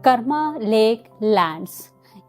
Karma Lake lands,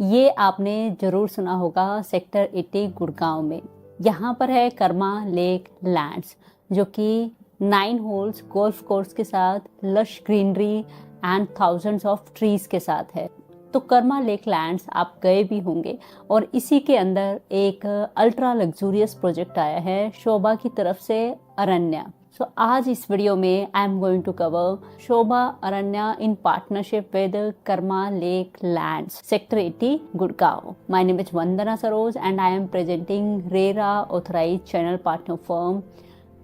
ये आपने ज़रूर सुना होगा सेक्टर 80 गुड़गांव में। यहाँ पर है कर्मा लेक लैंड्स, जो कि 9 होल्स गोल्फ कोर्स के साथ, lush greenery and thousands of trees के साथ है। तो कर्मा लेक लैंड्स आप गए भी होंगे और इसी के अंदर एक अल्ट्रा लग्जूरियस प्रोजेक्ट आया है शोभा की तरफ से, अरण्या। सो आज इस वीडियो में I am going to cover Shobha Aranya in partnership with Karma Lake Lands, sector 80 Gurgaon. My name is Vandana Saroj and I am presenting RERA authorised channel partner firm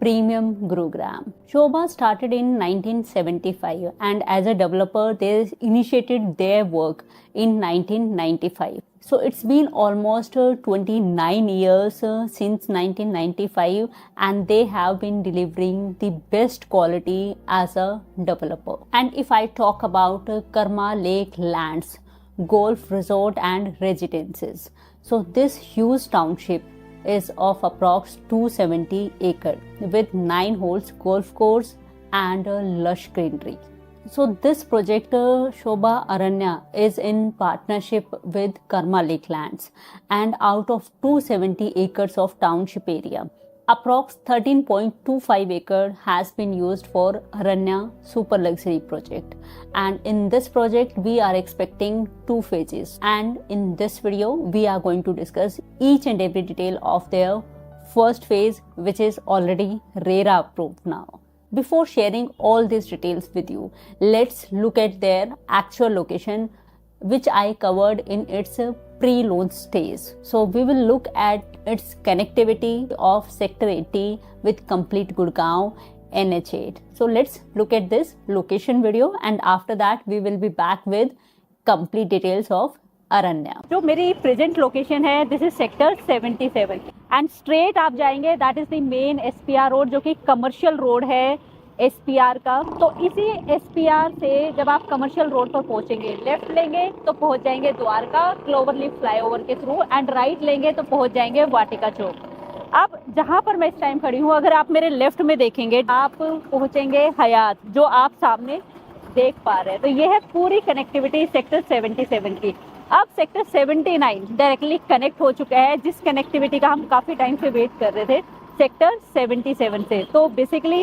Premium Gurugram. Shobha started in 1975 and as a developer they initiated their work in 1995. So it's been almost 29 years since 1995 and they have been delivering the best quality as a developer. And if I talk about Karma Lake Lands, Golf Resort and Residences. So this huge township is of approx 270 acre with 9 holes golf course and lush greenery. So this project Shobha Aranya is in partnership with Karma Lake Lands, and out of 270 acres of township area, approx 13.25 acre has been used for Aranya super luxury project. And in this project we are expecting 2 phases, and in this video we are going to discuss each and every detail of their first phase, which is already RERA approved now. Before sharing all these details with you, let's look at their actual location, which I covered in its pre-launch stage. So we will look at its connectivity of sector 80 with complete Gurgaon NH8. So let's look at this location video, and after that we will be back with complete details of अरण्या। जो मेरी present location है, this is sector 77 and straight आप जाएंगे, that is the main SPR road, जो कि commercial road है SPR का। तो इसी एसपीआर से जब आप कमर्शियल रोड पर पहुंचेंगे, लेफ्ट लेंगे तो पहुंच जाएंगे द्वारका क्लोवरलीफ फ्लाईओवर के थ्रू, एंड राइट लेंगे तो पहुंच जाएंगे वाटिका चौक। अब जहां पर मैं इस टाइम खड़ी हूं, अगर आप मेरे लेफ्ट में देखेंगे आप पहुंचेंगे हयात, जो आप सामने देख पा रहे हैं। तो ये है पूरी कनेक्टिविटी सेक्टर 77 की। अब सेक्टर 79 डायरेक्टली कनेक्ट हो चुका है, जिस कनेक्टिविटी का हम काफ़ी टाइम से वेट कर रहे थे सेक्टर 77 से। तो basically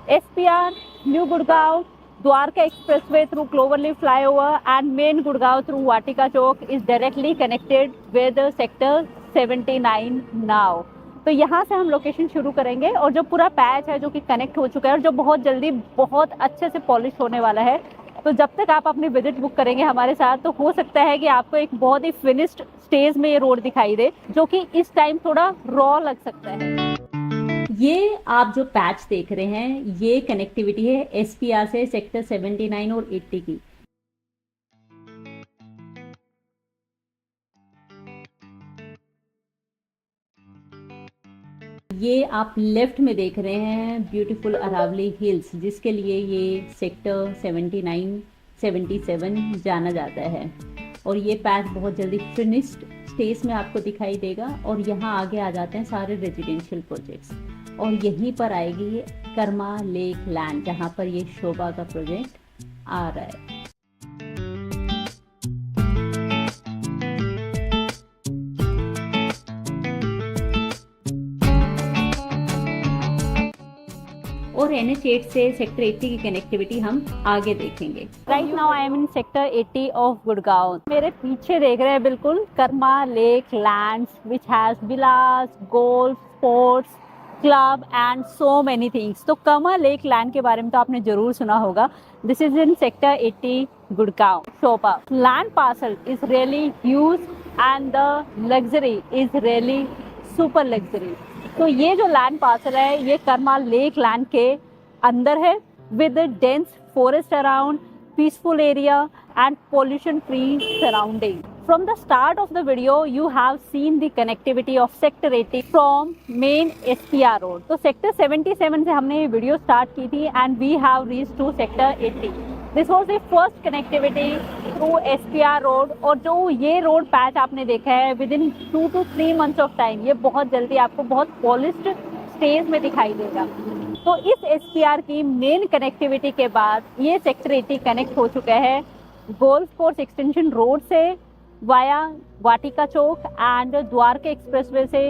SPR, new Gurgaon, Dwarka expressway through cloverleaf flyover and main Gurgaon through Vatika Chowk is directly connected with sector 79 now. तो यहाँ से हम लोकेशन शुरू करेंगे, और जो पूरा पैच है जो कि कनेक्ट हो चुका है और जो बहुत जल्दी बहुत अच्छे से पॉलिश होने वाला है। तो जब तक आप अपनी विजिट बुक करेंगे हमारे साथ, तो हो सकता है कि आपको एक बहुत ही फिनिश्ड स्टेज में ये रोड दिखाई दे, जो कि इस टाइम थोड़ा रॉ लग सकता है। ये आप जो पैच देख रहे हैं, ये कनेक्टिविटी है एसपीआर से सेक्टर 79 और 80 की। ये आप लेफ्ट में देख रहे हैं ब्यूटीफुल अरावली हिल्स, जिसके लिए ये सेक्टर 79, 77 जाना जाता है। और ये पैच बहुत जल्दी फिनिश्ड स्टेज में आपको दिखाई देगा, और यहाँ आगे आ जाते हैं सारे रेजिडेंशियल प्रोजेक्ट्स, और यहीं पर आएगी कर्मा लेक लैंड, जहाँ पर ये शोभा का प्रोजेक्ट आ रहा है। और NH8 से सेक्टर 80 की कनेक्टिविटी हम आगे देखेंगे। Right now I am in sector 80 of Gurgaon. मेरे पीछे देख रहे हैं बिल्कुल Karma Lake lands, which has Vilas, golf, sports club and so many things. तो कर्मा लेक लैंड के बारे में तो आपने जरूर सुना होगा। This is in sector 80 Gurgaon, Shobha. Land parcel is really huge and the luxury is really super luxury. तो ये जो लैंड पार्सल है, ये कर्मा लेक लैंड के अंदर है, with dense forest around, peaceful area and pollution free surrounding. From the start of the video, you have seen the connectivity of sector 80 from main SPR road. तो sector 77 से हमने ये video start की थी, and we have reached to sector 80. This was the first connectivity through SPR road, और जो ये road patch आपने देखा है within 2 to 3 months of time, ये बहुत जल्दी आपको बहुत पॉलिश्ड स्टेज में दिखाई देगा। तो इस SPR की मेन कनेक्टिविटी के बाद ये सेक्टर 80 कनेक्ट हो चुका है गोल्फ कोर्स एक्सटेंशन रोड से via Vatika chalk and Dwarka expressway से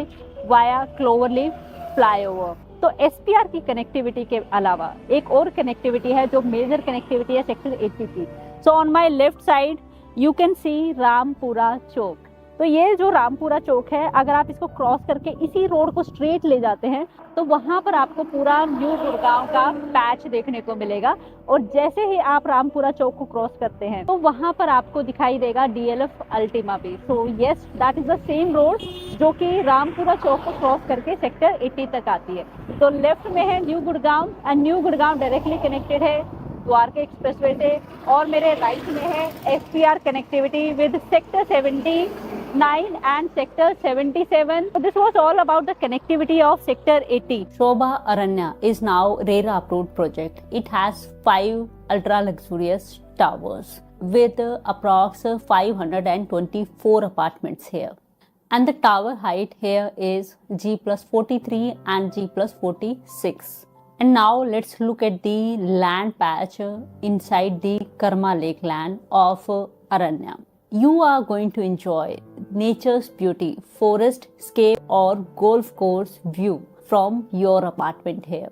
वाया क्लोवरलीफ फ्लाईओवर। तो एसपीआर की कनेक्टिविटी के अलावा एक और कनेक्टिविटी है जो मेजर कनेक्टिविटी है सेक्टर 80 की। So on my left side you can see Rampura Chowk. तो ये जो रामपुरा चौक है, अगर आप इसको क्रॉस करके इसी रोड को स्ट्रेट ले जाते हैं तो वहां पर आपको पूरा न्यू गुड़गांव का पैच देखने को मिलेगा। और जैसे ही आप रामपुरा चौक को क्रॉस करते हैं तो वहां पर आपको दिखाई देगा डीएलएफ अल्टीमा भी। So yes, that is the same road जो कि रामपुरा चौक को क्रॉस करके सेक्टर 80 तक आती है। तो लेफ्ट में है new Gurgaon and new Gurgaon directly connected है द्वारका एक्सप्रेसवे से, और मेरे राइट में है SPR connectivity with sector 79 and sector 77. So this was all about the connectivity of sector 80. Shobha Aranya is now RERA approved project. It has 5 ultra luxurious towers with approx 524 apartments here. And the tower height here is G plus 43 and G plus 46. And now let's look at the land patch inside the Karma Lake land of Aranya. You are going to enjoy nature's beauty, forest scape or golf course view from your apartment here.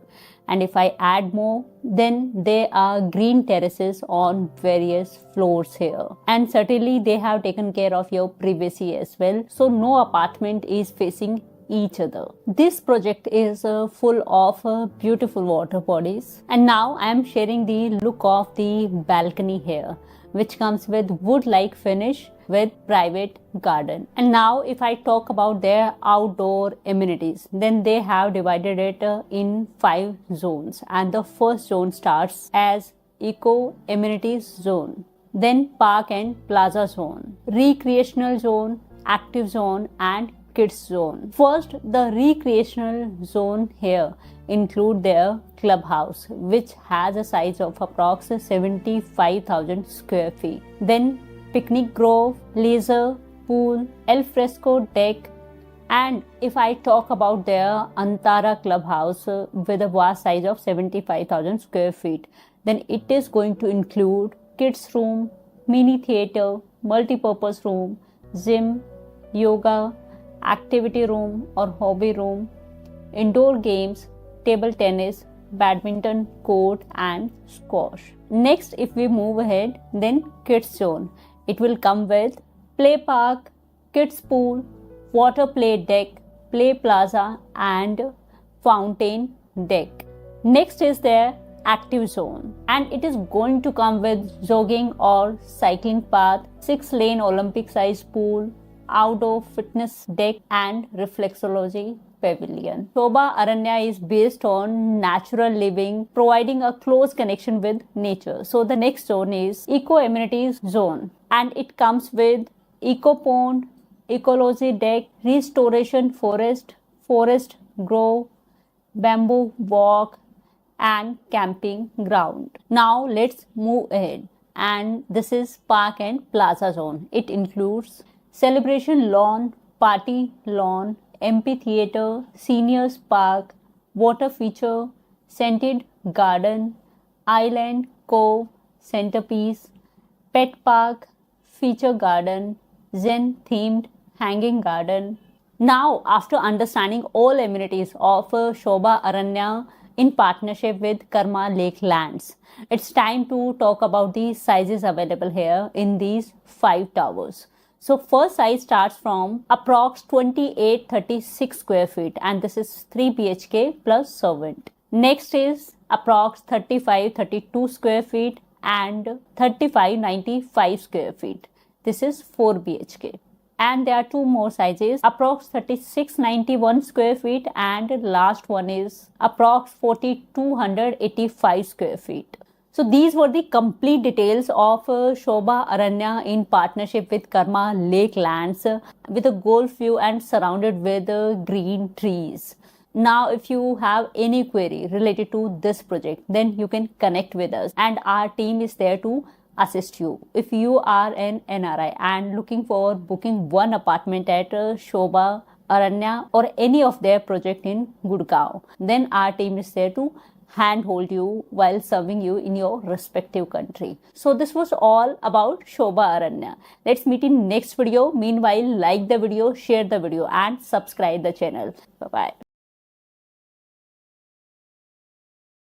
And if I add more, then there are green terraces on various floors here. And certainly they have taken care of your privacy as well. So no apartment is facing each other. This project is full of beautiful water bodies. And now I am sharing the look of the balcony here, which comes with wood-like finish with private garden. And now if I talk about their outdoor amenities, then they have divided it in 5 zones. And the first zone starts as eco amenities zone, then park and plaza zone, recreational zone, active zone and kids zone. First, the recreational zone here include their clubhouse, which has a size of approximately 75,000 square feet. Then picnic grove, leisure pool, al fresco deck. And if I talk about their Antara clubhouse with a vast size of 75,000 square feet, then it is going to include kids room, mini theater, multi-purpose room, gym, yoga, activity room or hobby room, indoor games, table tennis, badminton court and squash. Next, if we move ahead, then kids zone. It will come with play park, kids pool, water play deck, play plaza and fountain deck. Next is their active zone, and it is going to come with jogging or cycling path, 6-lane Olympic size pool, outdoor fitness deck and reflexology pavilion. Shobha Aranya is based on natural living, providing a close connection with nature. So the next zone is eco amenities zone, and it comes with eco pond, ecology deck, restoration forest, forest grove, bamboo walk and camping ground. Now let's move ahead, and this is park and plaza zone. It includes celebration lawn, party lawn, amphitheater, seniors park, water feature, scented garden, island cove, centerpiece, pet park, feature garden, zen themed hanging garden. Now, after understanding all amenities of Shobha Aranya in partnership with Karma Lake Lands, it's time to talk about the sizes available here in these 5 towers. So first size starts from approx 2836 square feet, and this is 3 BHK plus servant. Next is approx 3532 square feet and 3595 square feet. This is 4 BHK. And there are 2 more sizes, approx 3691 square feet and last one is approx 4285 square feet. So these were the complete details of Shobha Aranya in partnership with Karma Lake Lands with a golf view and surrounded with green trees. Now, if you have any query related to this project, then you can connect with us and our team is there to assist you. If you are an NRI and looking for booking one apartment at Shobha Aranya or any of their project in Gurgaon, then our team is there to handhold you while serving you in your respective country. So this was all about Shobha Aranya. Let's meet in next video. Meanwhile, like the video, share the video and subscribe the channel. Bye bye.